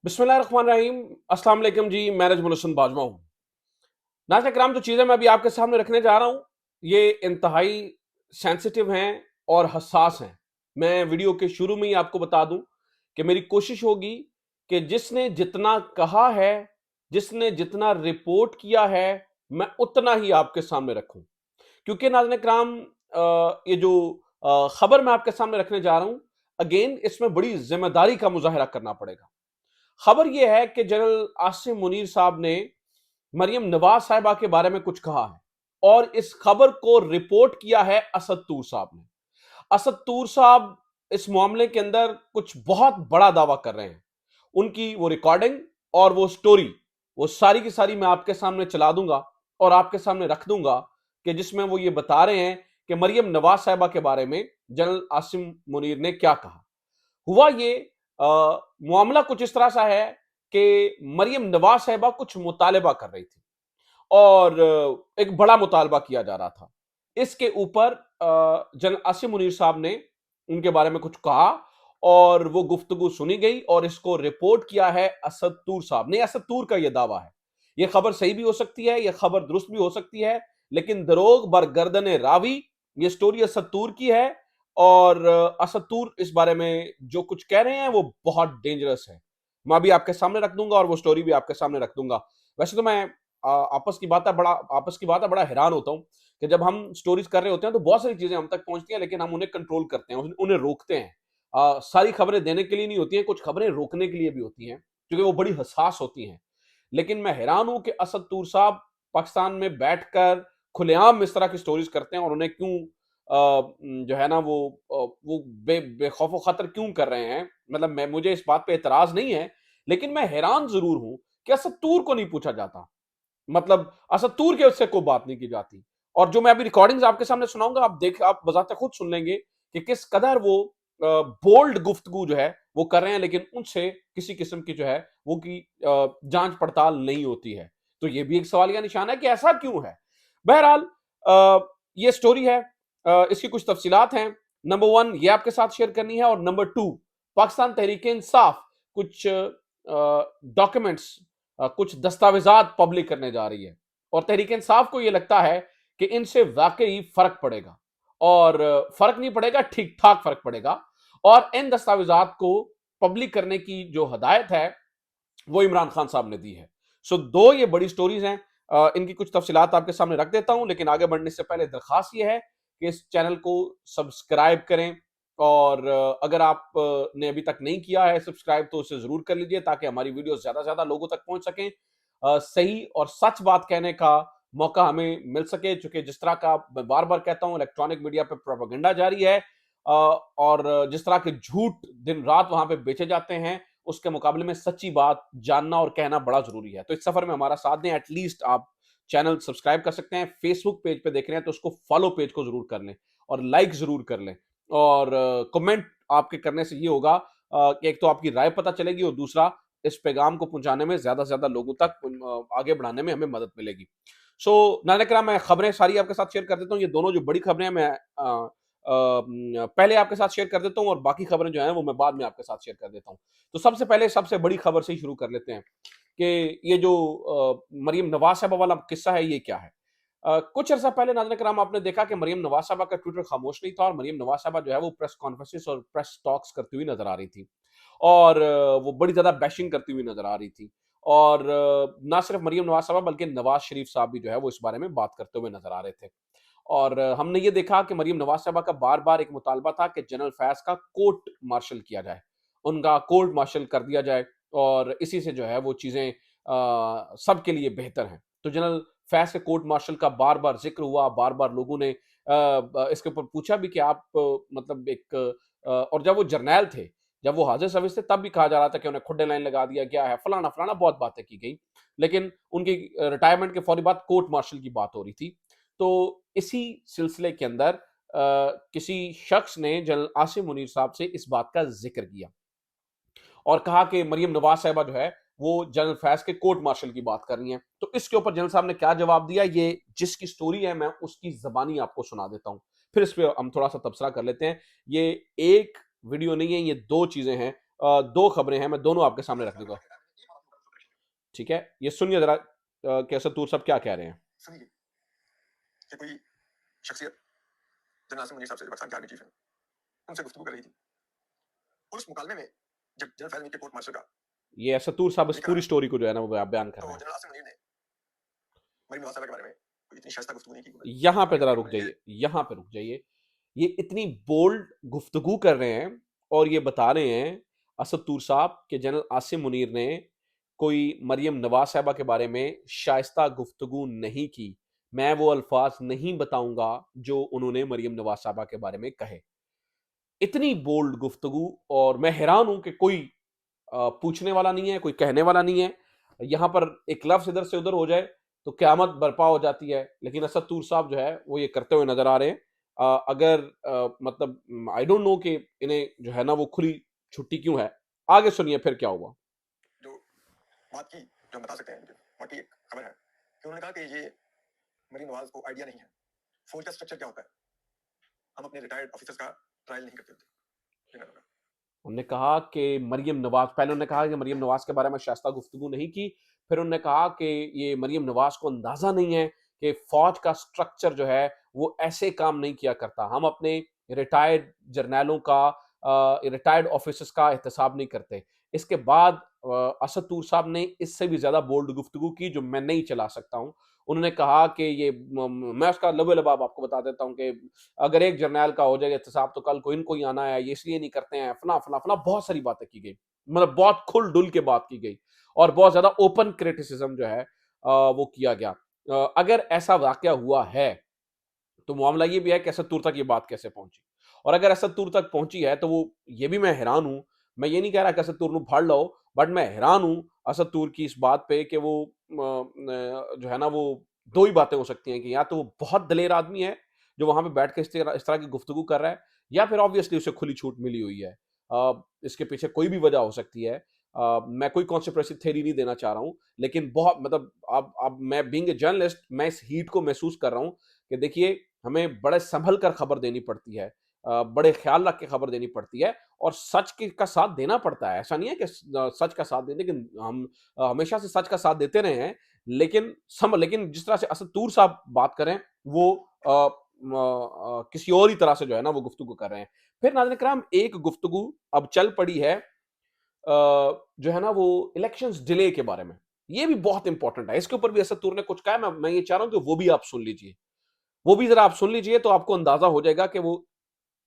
बिस्मिल्लाहिर्रहमानिर्रहीम। अस्सलाम वालेकुम जी। मैं नजमुल हसन बाजवा हूँ। नाज़रीन किराम, जो चीज़ें मैं अभी आपके सामने रखने जा रहा हूँ ये इंतहाई सेंसिटिव हैं और हसास हैं। मैं वीडियो के शुरू में ही आपको बता दूं कि मेरी कोशिश होगी कि जिसने जितना कहा है, जिसने जितना रिपोर्ट किया है, मैं उतना ही आपके सामने रखूं। क्योंकि नाज़रीन किराम, ये जो खबर मैं आपके सामने रखने जा रहा हूं, अगेन इसमें बड़ी जिम्मेदारी का मुजाहिरा करना पड़ेगा। खबर यह है कि जनरल आसिम मुनीर साहब ने मरियम नवाज साहिबा के बारे में कुछ कहा है और इस खबर को रिपोर्ट किया है असद तूर साहब ने। असद तूर साहब इस मामले के अंदर कुछ बहुत बड़ा दावा कर रहे हैं। उनकी वो रिकॉर्डिंग और वो स्टोरी, वो सारी की सारी मैं आपके सामने चला दूंगा और आपके सामने रख दूंगा कि जिसमें वो ये बता रहे हैं कि मरियम नवाज साहिबा के बारे में जनरल आसिम मुनीर ने क्या कहा। हुआ ये, मामला कुछ इस तरह सा है कि मरियम नवाज साहिबा कुछ मुतालबा कर रही थी और एक बड़ा मुतालबा किया जा रहा था। इसके ऊपर जनरल आसिम मुनीर साहब ने उनके बारे में कुछ कहा और वो गुफ्तगू सुनी गई और इसको रिपोर्ट किया है असद तूर साहब ने। असद तूर का यह दावा है। यह खबर सही भी हो सकती है, यह खबर दुरुस्त भी हो सकती है, लेकिन दरोग बरगर्दन रावी, ये स्टोरी असद तूर की है और असद तूर इस बारे में जो कुछ कह रहे हैं वो बहुत डेंजरस है। मैं अभी आपके सामने रख दूंगा और वो स्टोरी भी आपके सामने रख दूंगा। वैसे तो मैं आपस की बात है, बड़ा हैरान होता हूं कि जब हम स्टोरीज कर रहे होते हैं तो बहुत सारी चीजें हम तक पहुंचती हैं, लेकिन हम उन्हें कंट्रोल करते हैं, उन्हें रोकते हैं। सारी खबरें देने के लिए नहीं होती हैं, कुछ खबरें रोकने के लिए भी होती हैं क्योंकि वो बड़ी हसास होती हैं। लेकिन मैं हैरान हूं कि असद तूर साहब पाकिस्तान में बैठकर खुलेआम इस तरह की स्टोरीज करते हैं और उन्हें क्यों जो है ना वो बेखौफ खतर क्यों कर रहे हैं। मतलब मैं मुझे इस बात पे एतराज नहीं है, लेकिन मैं हैरान जरूर हूं कि असद तूर को नहीं पूछा जाता। मतलब असतूर के उससे कोई बात नहीं की जाती। और जो मैं अभी रिकॉर्डिंग्स आपके सामने सुनाऊंगा, आप बजाते खुद सुन लेंगे कि किस कदर वो बोल्ड गुफ्तगू जो है वो कर रहे हैं, लेकिन उनसे किसी किस्म की जो है वो की जांच पड़ताल नहीं होती है। तो ये भी एक सवालिया निशान है कि ऐसा क्यों है। बहरहाल, ये स्टोरी है, इसकी कुछ तफसीलात हैं। नंबर वन ये आपके साथ शेयर करनी है और नंबर टू पाकिस्तान तहरीक इंसाफ कुछ डॉक्यूमेंट्स, कुछ दस्तावेजात पब्लिक करने जा रही है और तहरीक इंसाफ को यह लगता है कि इनसे वाकई फर्क पड़ेगा और फर्क नहीं पड़ेगा, ठीक ठाक फर्क पड़ेगा। और इन दस्तावेजात को पब्लिक करने की जो हदायत है वो इमरान खान साहब ने दी है। सो दो ये बड़ी स्टोरीज हैं। इनकी कुछ तफसीलात आपके सामने रख देता हूं, लेकिन आगे बढ़ने से पहले दरखास्त ये है कि इस चैनल को सब्सक्राइब करें और अगर आप ने अभी तक नहीं किया है सब्सक्राइब तो उसे जरूर कर लीजिए ताकि हमारी वीडियो ज्यादा से ज्यादा लोगों तक पहुंच सकें। सही और सच बात कहने का मौका हमें मिल सके, चूंकि जिस तरह का मैं बार बार कहता हूं इलेक्ट्रॉनिक मीडिया पे प्रोपेगेंडा जारी है और जिस तरह के झूठ दिन रात वहां पे बेचे जाते हैं, उसके मुकाबले में सच्ची बात जानना और कहना बड़ा जरूरी है। तो इस सफर में हमारा साथ दें। एटलीस्ट आप चैनल सब्सक्राइब कर सकते हैं। फेसबुक पेज पे देख रहे हैं तो उसको फॉलो पेज को जरूर कर लें और लाइक जरूर कर लें और कमेंट आपके करने से ये होगा कि एक तो आपकी राय पता चलेगी और दूसरा इस पैगाम को पहुंचाने में ज्यादा से ज्यादा लोगों तक आगे बढ़ाने में हमें मदद मिलेगी। सो नाना कराम, मैं खबरें सारी आपके साथ शेयर कर देता हूँ। ये दोनों जो बड़ी खबरें हैं मैं पहले आपके साथ शेयर कर देता हूँ और बाकी खबरें जो हैं वो मैं बाद में आपके साथ शेयर कर देता हूँ। तो सबसे पहले सबसे बड़ी खबर से ही शुरू कर लेते हैं कि ये जो मरियम नवाज साहबा वाला किस्सा है ये क्या है। कुछ अर्सा पहले नाज़रीन कराम आपने देखा कि मरियम नवाज साहबा का ट्विटर खामोश नहीं था और मरियम नवाज साहबा जो है वो प्रेस कॉन्फ्रेंसेस और प्रेस टॉक्स करती हुई नजर आ रही थी और वो बड़ी ज्यादा बैशिंग करती हुई नजर आ रही थी। और ना सिर्फ मरियम नवाज साहबा बल्कि नवाज शरीफ साहब भी जो है वो इस बारे में बात करते हुए नजर आ रहे थे। और हमने ये देखा कि मरियम नवाज साहबा का बार बार एक मुतालबा था कि जनरल फैज का कोर्ट मार्शल किया जाए, उनका कोर्ट मार्शल कर दिया जाए और इसी से जो है वो चीजें सबके लिए बेहतर हैं। तो जनरल फैज के कोर्ट मार्शल का बार बार जिक्र हुआ, बार बार लोगों ने इसके ऊपर पूछा भी कि आप मतलब एक और जब वो जर्नैल थे, जब वो हाजिर सर्विस थे, तब भी कहा जा रहा था कि उन्हें खुड्डे लाइन लगा दिया गया है, फलाना फलाना बहुत बातें की गई। लेकिन उनकी रिटायरमेंट के फौरी बाद कोर्ट मार्शल की बात हो रही थी। तो इसी सिलसिले के अंदर किसी शख्स ने जनरल आसिम मुनीर साहब से इस बात का जिक्र किया और कहा कि मरियम नवाज साहिबा जो है वो जनरल फैज के कोर्ट मार्शल की बात कर रही हैं। तो इसके ऊपर जनरल साहब ने क्या जवाब दिया, ये जिसकी स्टोरी है मैं उसकी जबानी आपको सुना देता हूं, फिर इस पर हम थोड़ा सा तबसरा कर लेते हैं। ये एक वीडियो नहीं है, ये दो चीजें हैं दो खबरें हैं, मैं दोनों आपके सामने रख दूंगा। ठीक है, ये सुनिए जरा कि असदुद्दौला साहब क्या कह रहे हैं। सुनिए कि कोई शख्सियत जनरल आसिम मुनीर साहब से पाकिस्तान के आर्मी चीफ हैं, उनसे गुफ्तगू कर रही थी और उस मुकालमे में जब जनरल फैज के कोर्ट मार्शल का ये असदुद्दौला साहब इस पूरी स्टोरी को जो है ना वो बयान कर तो रहे हैं। जनरल आसिम मुनीर ने मरीम नवाज साहब के बारे में कोई इतनी शाइस्ता गुफ्तगू नहीं की। यहां पे जरा रुक जाइए, यहां पे रुक जाइए। ये इतनी बोल्ड गुफ्तगू कर रहे हैं और ये बता रहे हैं असदुद्दौला साहब कि जनरल आसिम मुनीर ने कोई मरियम नवाज साहबा के बारे में शाइस्ता गुफ्तगू नहीं की। मैं वो अल्फाज नहीं बताऊंगा जो उन्होंने मरियम नवाज साहबा के बारे में कहे। इतनी बोल्ड गुफ्तगू, और मैं हैरान हूं कि कोई पूछने वाला नहीं है, कोई कहने वाला नहीं है। यहां पर एक लफ्ज इधर से उधर हो जाए तो क्यामत बर्पा हो जाती है, लेकिन असदुद्दौला साहब जो है वो ये करते हुए नजर आ रहे हैं। अगर मतलब आई डोंट नो कि इन्हें जो है ना वो खुली छुट्टी क्यों है। आगे सुनिए फिर क्या हुआ। जो बात की जो हम बता सकते हैं, मुझे बाकी एक खबर है कि उन्होंने कहा कि ये मरीम नवाज को आइडिया नहीं है फौज का स्ट्रक्चर क्या होता है, हम अपने रिटायर्ड ऑफिसर्स का ट्रायल नहीं करते होते। उन्होंने कहा कि मरियम नवाज, पहले उन्होंने कहा कि मरियम नवाज के बारे में शाइस्ता गुफ्तगू नहीं की, फिर उन्होंने कहा कि ये मरियम नवाज को अंदाजा नहीं है कि फौज का स्ट्रक्चर जो है वो ऐसे काम नहीं किया करता। हम अपने रिटायर्ड जर्नैलों का, रिटायर्ड ऑफिसर्स का एहतसाब नहीं करते। इसके बाद असदुद्दौला साहब ने इससे भी ज्यादा बोल्ड गुफ्तगू की जो मैं नहीं चला सकता हूं। उन्होंने कहा कि ये मैं उसका लबे लबाब आपको बता देता हूं कि अगर एक जर्नैल का हो जाएगा एहतसाब तो कल को इनको ही आना है, ये इसलिए नहीं करते हैं, फला फला फला, बहुत सारी बातें की गई। मतलब बहुत खुल डुल के बात की गई और बहुत ज्यादा ओपन क्रिटिसिज्म जो है वो किया गया। अगर ऐसा वाकया हुआ है तो मामला ये भी है कि असदुद्दौला तक ये बात कैसे पहुंची, और अगर असदुद्दौला तक पहुंची है तो वो, ये भी मैं हैरान हूं। मैं ये नहीं कह रहा कि असदुद्दौला फाड़ लो, बट मैं हैरान हूं असदुद्दौला की इस बात पे कि वो जो है ना वो दो ही बातें हो सकती हैं कि या तो वो बहुत दलेर आदमी है जो वहां पे बैठ के इस तरह की गुफ्तगू कर रहा है, या फिर ऑब्वियसली उसे खुली छूट मिली हुई है। इसके पीछे कोई भी वजह हो सकती है। मैं कोई कॉन्स्पिरेसी थ्योरी नहीं देना चाह रहा हूं, लेकिन बहुत मतलब अब मैं बीइंग ए जर्नलिस्ट मैं इस हीट को महसूस कर रहा हूं कि देखिए हमें बड़े संभल कर खबर देनी पड़ती है, बड़े ख्याल रख के खबर देनी पड़ती है और सच का साथ देना पड़ता है। ऐसा नहीं है कि सच का साथ दें, लेकिन हम हमेशा से सच का साथ देते रहे हैं। लेकिन जिस तरह से असदुद्दौला साहब बात करें वो किसी और ही तरह से जो है ना वो गुफ्तगू कर रहे हैं। फिर नाज़रीन किराम एक गुफ्तगू अब चल पड़ी है जो है ना वो इलेक्शंस डिले के बारे में। ये भी बहुत इंपॉर्टेंट है, इसके ऊपर भी असदुद्दौला ने कुछ कहा है। मैं ये चाह रहा हूं कि वो भी आप सुन लीजिए, वो भी जरा आप सुन लीजिए तो आपको अंदाजा हो जाएगा कि वो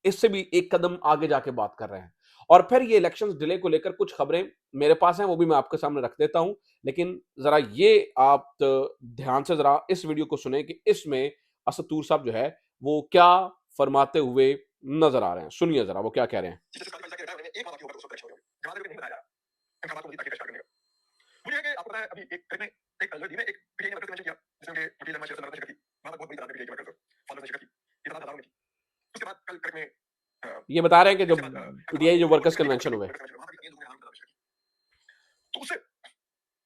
इससे भी एक कदम आगे जाके बात कर रहे हैं। और फिर ये इलेक्शंस डिले को लेकर कुछ खबरें मेरे पास हैं, वो भी मैं आपके सामने रख देता हूं। लेकिन जरा ये आप ध्यान से जरा इस वीडियो को सुने कि इसमें असदुद्दौला साहब जो है वो क्या फरमाते हुए नजर आ रहे हैं। सुनिए जरा वो क्या कह रहे हैं। मुझे है कि आपको पता है अभी एक क्लिप में एक अलर्ट में एक पीटीआई वर्कर ने मेंशन किया जिसमें उनके पीटीआई वर्कर से नरम शिरकत थी, वहां पर बहुत बड़ी तादाद में पीटीआई वर्कर फॉलोअर्स ने शिरकत की, ये तादाद हजारों में थी। उसके बाद कल क्लिप में ये बता रहे हैं कि उसके जब बाद पीटीआई जो वर्कर्स वहां कन्वेंशन हुए पर लोगों ने हजारों में शिरकत की। तो उससे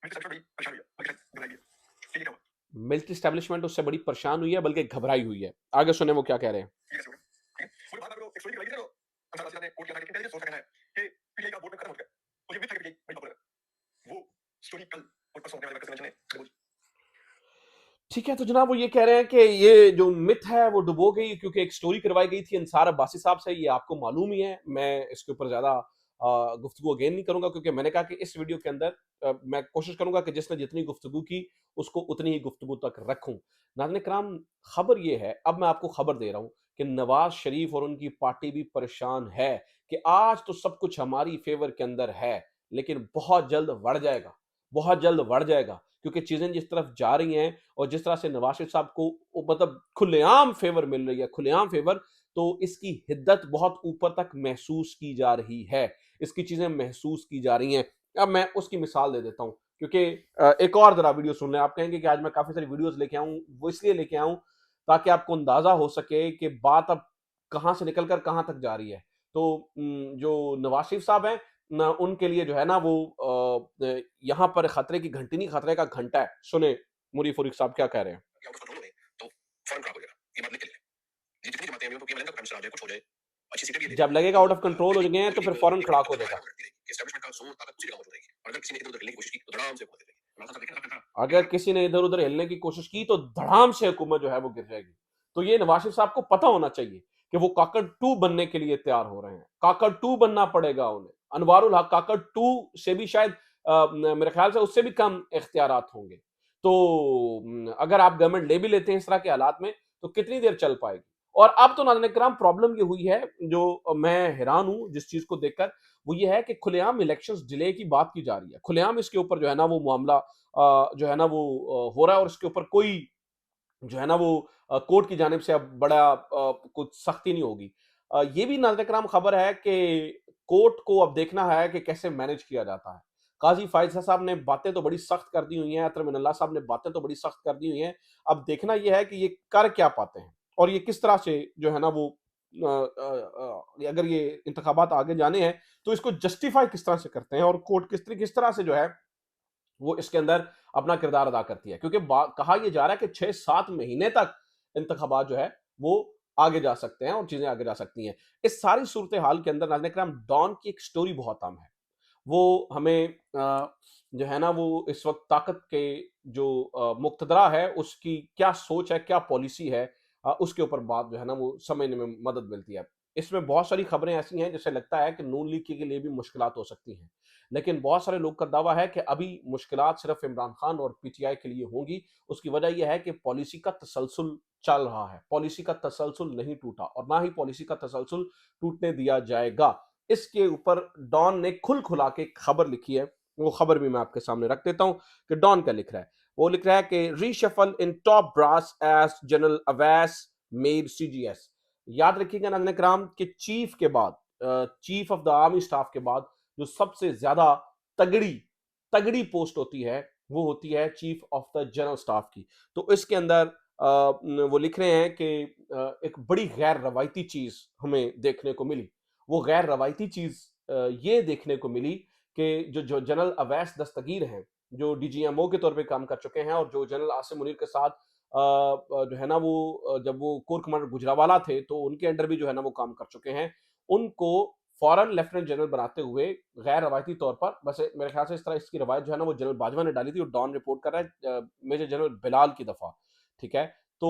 मेरी सबसे बड़ी परेशानी है, बल्कि घबराई है कि ये क्या हुआ। मिलिट्री एस्टेब्लिशमेंट उससे बड़ी परेशान हुई है, बल्कि घबराई हुई है। आगे सुने वो क्या कह रहे हैं। ये कैसे हो गया? ठीक है, पूरे भारत में एक स्टोरी करवाई थी, तो अंसार वासिया ने कोट किया था कि इंटेलिजेंस सोर्स का कहना है कि पीटीआई का बोर्ड में खत्म हो गया और ये मिथ है कि पीटीआई बड़ी पॉपुलर है। वो स्टोरी कल और परसों होने वाले वर्कर्स कन्वेंशन ने डिबोज। ठीक है, तो जनाब वो ये कह रहे हैं कि ये जो मिथ है वो डुबो गई क्योंकि एक स्टोरी करवाई गई थी अंसार अब्बासी साहब से। ये आपको मालूम ही है, मैं इसके ऊपर ज्यादा गुफ्तगू अगेन नहीं करूंगा क्योंकि मैंने कहा कि इस वीडियो के अंदर मैं कोशिश करूंगा कि जिसने जितनी गुफ्तगू की उसको उतनी ही गुफ्तगू तक रखूं। नाज़रीन कराम, खबर ये है, अब मैं आपको खबर दे रहा हूं कि नवाज शरीफ और उनकी पार्टी भी परेशान है कि आज तो सब कुछ हमारी फेवर के अंदर है, लेकिन बहुत जल्द बढ़ जाएगा, बहुत जल्द बढ़ जाएगा, क्योंकि चीजें जिस तरफ जा रही हैं और जिस तरह से नवाज शरीफ साहब को मतलब खुलेआम फेवर मिल रही है, खुलेआम फेवर, तो इसकी हिद्दत बहुत ऊपर तक महसूस की जा रही है, इसकी चीजें महसूस की जा रही हैं। अब मैं उसकी मिसाल दे देता हूं क्योंकि एक और जरा वीडियो सुन लें। आप कहेंगे कि आज मैं काफी सारी वीडियोस लेके आऊं, वो इसलिए लेके आऊं ताकि आपको अंदाजा हो सके कि बात अब कहां से निकलकर कहां तक जा रही है। तो जो नवाज शरीफ साहब हैं ना, उनके लिए जो है ना वो यहाँ पर खतरे की घंटी नहीं, खतरे का घंटा है। सुने मुरी फरूक साहब क्या कह रहे हैं। जब लगेगा आउट ऑफ कंट्रोल हो गए हैं तो फिर फौरन खड़ाक हो जाएगा। कि एस्टैब्लिशमेंट का जोर ताकत उसी जगह मौजूद रहेगी और अगर किसी ने इधर-उधर हिलने की कोशिश की तो धड़ाम से हुकूमत गिर जाएगी। इमरान खान साहब ने देखा था अगर किसी ने इधर-उधर हिलने की कोशिश की तो धड़ाम से हुकूमत जो है वो गिर जाएगी। तो ये नवाज शरीफ साहब को पता होना चाहिए कि वो काकड़ 2 बनने के लिए तैयार हो रहे हैं। काकड़ 2 बनना पड़ेगा उन्हें। अनवारुल हक काकड़ 2 से भी शायद मेरे ख्याल से उससे भी कम इख्तियारात होंगे। तो अगर आप गवर्नमेंट ले भी लेते हैं इस तरह के हालात में तो कितनी देर चल पाएगी? और अब तो नाज़रीन इकराम प्रॉब्लम ये हुई है जो मैं हैरान हूँ जिस चीज़ को देखकर वो ये है कि खुलेआम इलेक्शंस डिले की बात की जा रही है। खुलेआम इसके ऊपर जो है ना वो मामला जो है ना वो हो रहा है और इसके ऊपर कोई जो है ना वो कोर्ट की जानिब से अब बड़ा कुछ सख्ती नहीं होगी। ये भी नाज़रीन इकराम खबर है कि कोर्ट को अब देखना है कि कैसे मैनेज किया जाता है। काज़ी फ़ायज़ साहब ने बातें तो बड़ी सख्त कर दी हुई हैं, अतर मिनल्ला साहब ने बातें तो बड़ी सख्त कर दी हुई हैं। अब देखना ये है कि ये कर क्या पाते हैं और ये किस तरह से जो है ना वो अगर ये इंतखाबात आगे जाने हैं तो इसको जस्टिफ़ाई किस तरह से करते हैं और कोर्ट किस तरह से जो है वो इसके अंदर अपना किरदार अदा करती है क्योंकि कहा यह जा रहा है कि 6-7 महीने तक इंतखाबात जो है वो आगे जा सकते हैं और चीजें आगे जा सकती हैं। इस सारी सूरत हाल के अंदर नाज़रीन इकराम डॉन की एक स्टोरी बहुत आम है। वो हमें जो है ना वो इस वक्त ताकत के जो मुक्तदरा है उसकी क्या सोच है, क्या पॉलिसी है, उसके ऊपर बात जो है ना वो समझने में मदद मिलती है। इसमें बहुत सारी खबरें ऐसी हैं जिससे लगता है कि नून लीग के लिए भी मुश्किलात हो सकती हैं। लेकिन बहुत सारे लोग का दावा है कि अभी मुश्किलात सिर्फ इमरान खान और पीटीआई के लिए होंगी। उसकी वजह यह है कि पॉलिसी का तसलसल चल रहा है। पॉलिसी का तसलसल नहीं टूटा और ना ही पॉलिसी का तसलसल टूटने दिया जाएगा। इसके ऊपर डॉन ने खुल-खुला के खबर लिखी है। वो खबर भी मैं आपके सामने रख देता हूं कि डॉन क्या लिख रहा है। वो लिख रहा है कि reshuffle in top brass as general Awais made CGS. याद रखिएगा नाज़रीन इकराम कि चीफ के बाद chief of the army staff के बाद जो सबसे ज्यादा तगड़ी तगड़ी पोस्ट होती है वो होती है chief of the general staff की। तो इसके अंदर वो लिख रहे हैं कि एक बड़ी गैर रवायती चीज हमें देखने को मिली। वो गैर रवायती चीज ये देखने को मिली कि जो जनरल अवैस दस्तगीर हैं जो डीजीएमओ के तौर पे काम कर चुके हैं और जो जनरल आसिम मुनीर के साथ जो है ना वो जब वो कोर कमांडर गुजरावाला थे तो उनके अंडर भी जो है ना वो काम कर चुके हैं। उनको फौरन लेफ्टिनेंट जनरल बनाते हुए गैर रवायती तौर पर वैसे मेरे ख्याल से इस तरह इसकी रवायत जो है ना वो जनरल बाजवा ने डाली थी और डॉन रिपोर्ट कर रहा है मेजर जनरल बिलाल की दफा। ठीक है, तो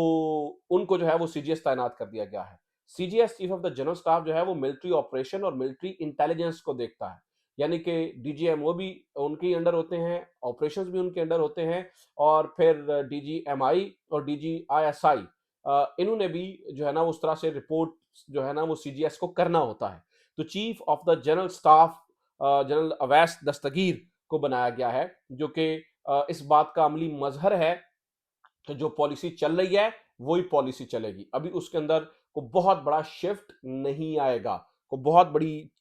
उनको जो है वो सीजीएस तैनात कर दिया गया है। CGS chief of the general staff जो है वो मिलिट्री ऑपरेशन और मिलिट्री इंटेलिजेंस को देखता है। यानी कि डीजीएमओ भी उनके अंडर होते हैं, ऑपरेशंस भी उनके अंडर होते हैं और फिर डीजीएमआई और डीजीआईएसआई इन्होंने भी जो है ना उस तरह से रिपोर्ट जो है ना वो सीजीएस को करना होता है। तो chief of the general staff general Awais Dastgir को बनाया गया है जो कि इस बात का अमली मजहर है कि जो पॉलिसी चल रही है वही पॉलिसी चलेगी। अभी उसके अंदर को बहुत बड़ा शिफ्ट नहीं आएगा। को बहुत बड़ी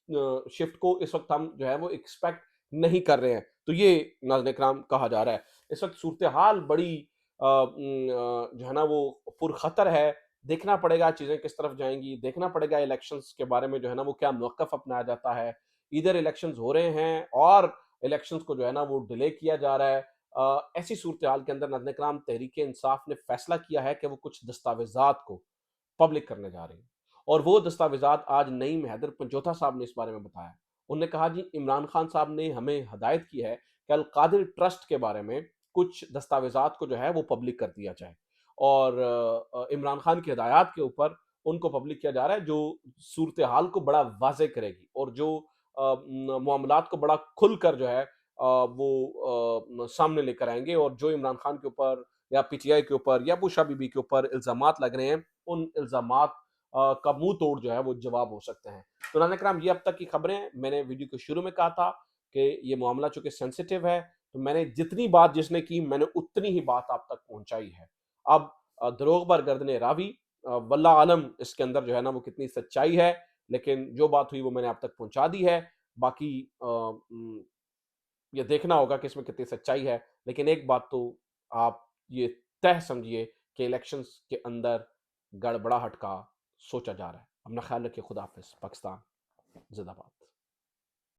शिफ्ट को इस वक्त हम जो है वो एक्सपेक्ट नहीं कर रहे हैं। तो ये नाज़रीन इकराम कहा जा रहा है। इस वक्त सूरत हाल बड़ी जो है ना वो पुरखतर है। देखना पड़ेगा चीजें किस तरफ जाएंगी, देखना पड़ेगा इलेक्शंस के बारे में जो है ना वो क्या मौक़िफ़ अपनाया जाता है। इधर इलेक्शंस हो रहे हैं और इलेक्शंस को जो है ना वो डिले किया जा रहा है। ऐसी सूरत हाल के अंदर नाज़रीन इकराम तहरीक इंसाफ ने फैसला किया है कि वो कुछ दस्तावेजात को पब्लिक करने जा रही है और वो दस्तावेजात आज नईम हैदर पंचोथा साहब ने इस बारे में बताया। उन्होंने कहा जी इमरान खान साहब ने हमें हदायत की है कि अल कादिर ट्रस्ट के बारे में कुछ दस्तावेजात को जो है वो पब्लिक कर दिया जाए और इमरान खान की हदायत के ऊपर उनको पब्लिक किया जा रहा है जो सूरत हाल को बड़ा वाजे करेगी और जो मामलात को बड़ा खुलकर जो है वो सामने लेकर आएंगे और जो इमरान खान के ऊपर या पीटीआई के ऊपर या बुशा बीबी के ऊपर इल्जामात लग रहे हैं उन इल्जामात का मुंह तोड़ जो है वो जवाब हो सकते हैं। तो नाज़रीन इकराम ये अब तक की खबरें। मैंने वीडियो के शुरू में कहा था कि ये मामला चूंकि सेंसिटिव है तो मैंने जितनी बात जिसने की मैंने उतनी ही बात आप तक पहुंचाई है। अब दरोग बर गर्दने रावी वल्ला आलम इसके अंदर जो है ना वो कितनी सच्चाई है, लेकिन जो बात हुई वो मैंने आप तक पहुंचा दी है। बाकी ये देखना होगा कि इसमें कितनी सच्चाई है। लेकिन एक बात तो आप ये तय समझिए कि इलेक्शंस के अंदर गड़बड़ाहट का सोचा जा रहा है। अपना ख्याल रखिए। खुदा हाफिज। पाकिस्तान जिंदाबाद।